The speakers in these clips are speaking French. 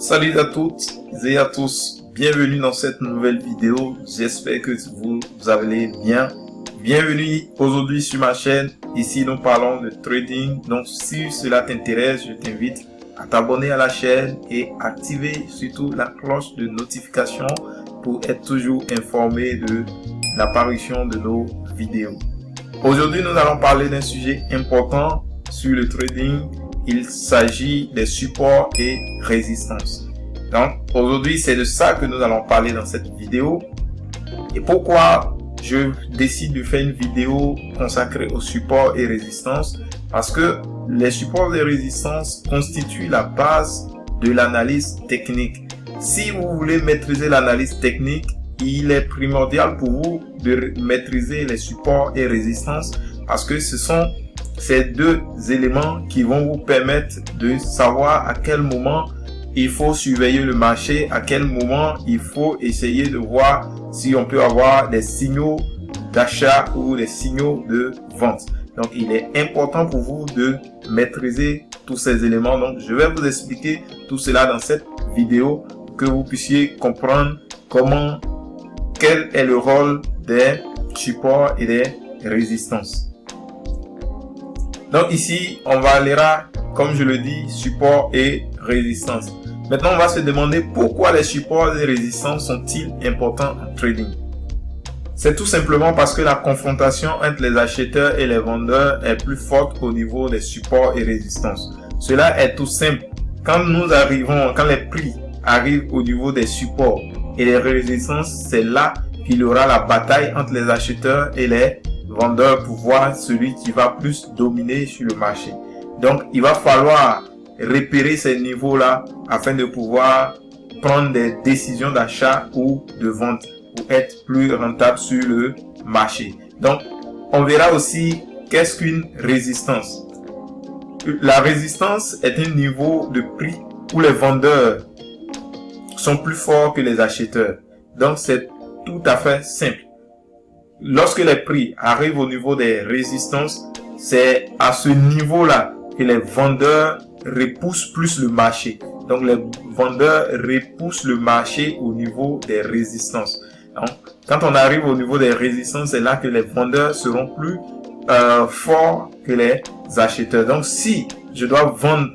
Salut à toutes et à tous, bienvenue dans cette nouvelle vidéo, j'espère que vous allez bien. Bienvenue aujourd'hui sur ma chaîne, ici nous parlons de trading, donc si cela t'intéresse, je t'invite à t'abonner à la chaîne et activer surtout la cloche de notification pour être toujours informé de l'apparition de nos vidéos. Aujourd'hui nous allons parler d'un sujet important sur le trading. Il s'agit des supports et résistances. Donc aujourd'hui c'est de ça que nous allons parler dans cette vidéo. Et pourquoi je décide de faire une vidéo consacrée aux supports et résistances? Parce que les supports et résistances constituent la base de l'analyse technique. Si vous voulez maîtriser l'analyse technique, il est primordial pour vous de maîtriser les supports et résistances parce que ce sont ces deux éléments qui vont vous permettre de savoir à quel moment il faut surveiller le marché, à quel moment il faut essayer de voir si on peut avoir des signaux d'achat ou des signaux de vente. Donc il est important pour vous de maîtriser tous ces éléments. Donc je vais vous expliquer tout cela dans cette vidéo pour que vous puissiez comprendre quel est le rôle des supports et des résistances. Donc ici, on va aller à, comme je le dis, support et résistance. Maintenant, on va se demander pourquoi les supports et résistances sont-ils importants en trading. C'est tout simplement parce que la confrontation entre les acheteurs et les vendeurs est plus forte au niveau des supports et résistances. Cela est tout simple. Quand les prix arrivent au niveau des supports et les résistances, c'est là qu'il y aura la bataille entre les acheteurs et les vendeur pour voir celui qui va plus dominer sur le marché. Donc il va falloir repérer ces niveaux là afin de pouvoir prendre des décisions d'achat ou de vente pour être plus rentable sur le marché. Donc on verra aussi qu'est-ce qu'une résistance. La résistance est un niveau de prix où les vendeurs sont plus forts que les acheteurs. Donc c'est tout à fait simple. Lorsque les prix arrivent au niveau des résistances, c'est à ce niveau-là que les vendeurs repoussent plus le marché. Donc les vendeurs repoussent le marché au niveau des résistances. Donc, quand on arrive au niveau des résistances, c'est là que les vendeurs seront plus forts que les acheteurs. Donc si je dois vendre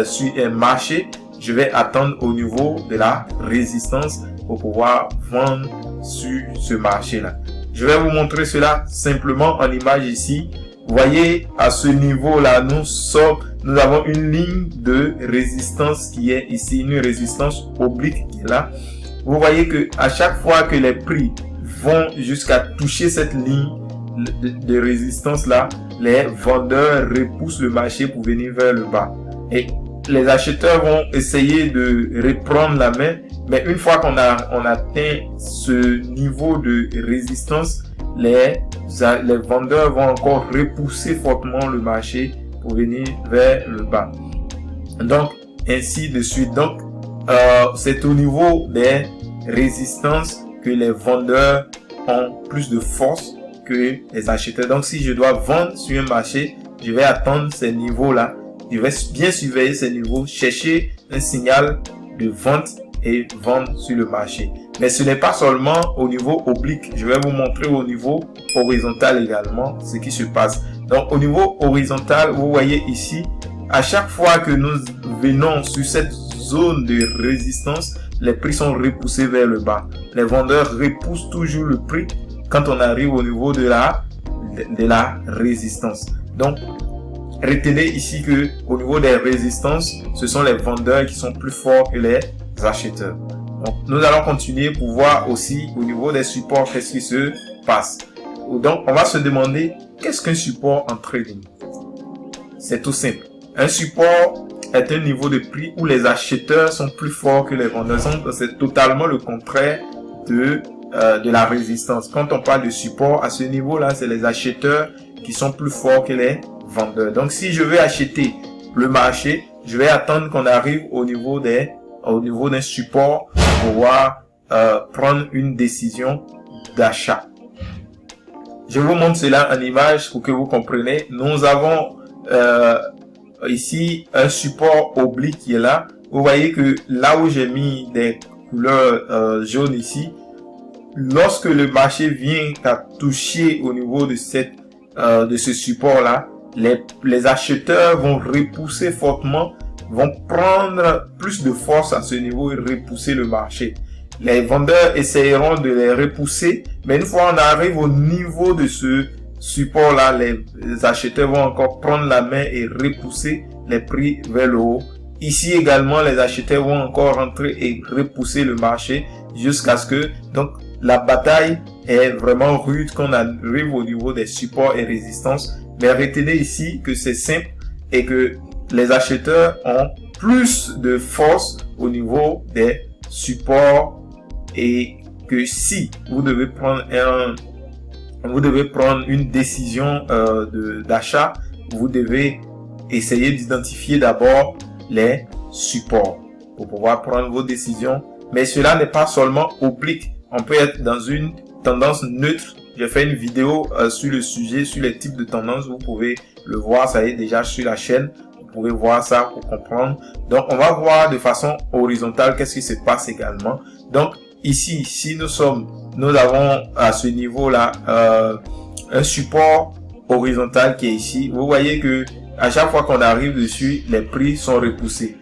sur un marché, je vais attendre au niveau de la résistance pour pouvoir vendre sur ce marché-là. Je vais vous montrer cela simplement en image ici. Vous voyez, à ce niveau-là, nous avons une ligne de résistance qui est ici, une résistance oblique qui est là. Vous voyez que à chaque fois que les prix vont jusqu'à toucher cette ligne de résistance là, les vendeurs repoussent le marché pour venir vers le bas. Et les acheteurs vont essayer de reprendre la main. Mais une fois qu'on atteint ce niveau de résistance, les vendeurs vont encore repousser fortement le marché pour venir vers le bas. Donc, ainsi de suite. Donc, c'est au niveau des résistances que les vendeurs ont plus de force que les acheteurs. Donc, si je dois vendre sur un marché, je vais attendre ces niveaux-là. Je vais bien surveiller ces niveaux, chercher un signal de vente et vendre sur le marché. Mais ce n'est pas seulement au niveau oblique. Je vais vous montrer au niveau horizontal également ce qui se passe. Donc au niveau horizontal, vous voyez ici, à chaque fois que nous venons sur cette zone de résistance, les prix sont repoussés vers le bas. Les vendeurs repoussent toujours le prix quand on arrive au niveau de la résistance. Donc retenez ici que au niveau des résistances, ce sont les vendeurs qui sont plus forts que les acheteurs. Donc, nous allons continuer pour voir aussi au niveau des supports qu'est-ce qui se passe. Donc, on va se demander qu'est-ce qu'un support en trading. C'est tout simple. Un support est un niveau de prix où les acheteurs sont plus forts que les vendeurs. C'est totalement le contraire de la résistance. Quand on parle de support, à ce niveau-là, c'est les acheteurs qui sont plus forts que les vendeurs. Donc, si je veux acheter le marché, je vais attendre qu'on arrive au niveau d'un support pour pouvoir prendre une décision d'achat. Je vous montre cela en image pour que vous compreniez. Nous avons ici un support oblique qui est là. vous voyez que là où j'ai mis des couleurs jaunes ici, lorsque le marché vient à toucher au niveau de de ce support là, les acheteurs vont repousser fortement, vont prendre plus de force à ce niveau et repousser le marché. Les vendeurs essayeront de les repousser, mais une fois on arrive au niveau de ce support là, les acheteurs vont encore prendre la main et repousser les prix vers le haut. Ici également, les acheteurs vont encore rentrer et repousser le marché jusqu'à ce que, donc, la bataille est vraiment rude quand on arrive au niveau des supports et résistances. Mais retenez ici que c'est simple et que les acheteurs ont plus de force au niveau des supports et que si vous devez prendre une décision d'achat, vous devez essayer d'identifier d'abord les supports pour pouvoir prendre vos décisions. Mais cela n'est pas seulement oblique. On peut être dans une tendance neutre. J'ai fait une vidéo sur le sujet, sur les types de tendances. Vous pouvez le voir, ça est déjà sur la chaîne. Vous pouvez voir ça pour comprendre. Donc, on va voir de façon horizontale qu'est-ce qui se passe également. Donc, ici, si nous avons à ce niveau-là un support horizontal qui est ici. Vous voyez que à chaque fois qu'on arrive dessus, les prix sont repoussés.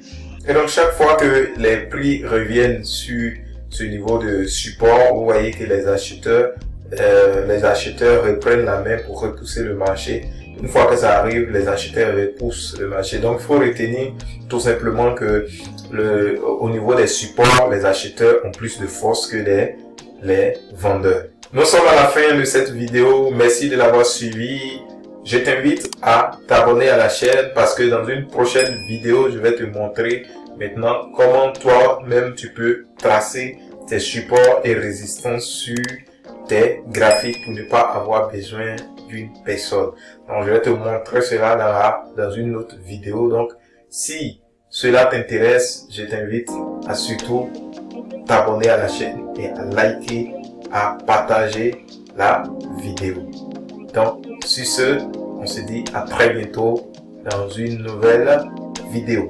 Et donc, chaque fois que les prix reviennent sur ce niveau de support, vous voyez que les acheteurs reprennent la main pour repousser le marché. Une fois que ça arrive, les acheteurs repoussent le marché. Donc, il faut retenir tout simplement que au niveau des supports, les acheteurs ont plus de force que les vendeurs. Nous sommes à la fin de cette vidéo. Merci de l'avoir suivi. Je t'invite à t'abonner à la chaîne parce que dans une prochaine vidéo, je vais te montrer maintenant comment toi-même tu peux tracer tes supports et résistances sur tes graphiques pour ne pas avoir besoin d'une personne. Donc, je vais te montrer cela dans une autre vidéo. Donc, si cela t'intéresse, je t'invite à surtout t'abonner à la chaîne et à liker, à partager la vidéo. Donc, sur ce, on se dit à très bientôt dans une nouvelle vidéo.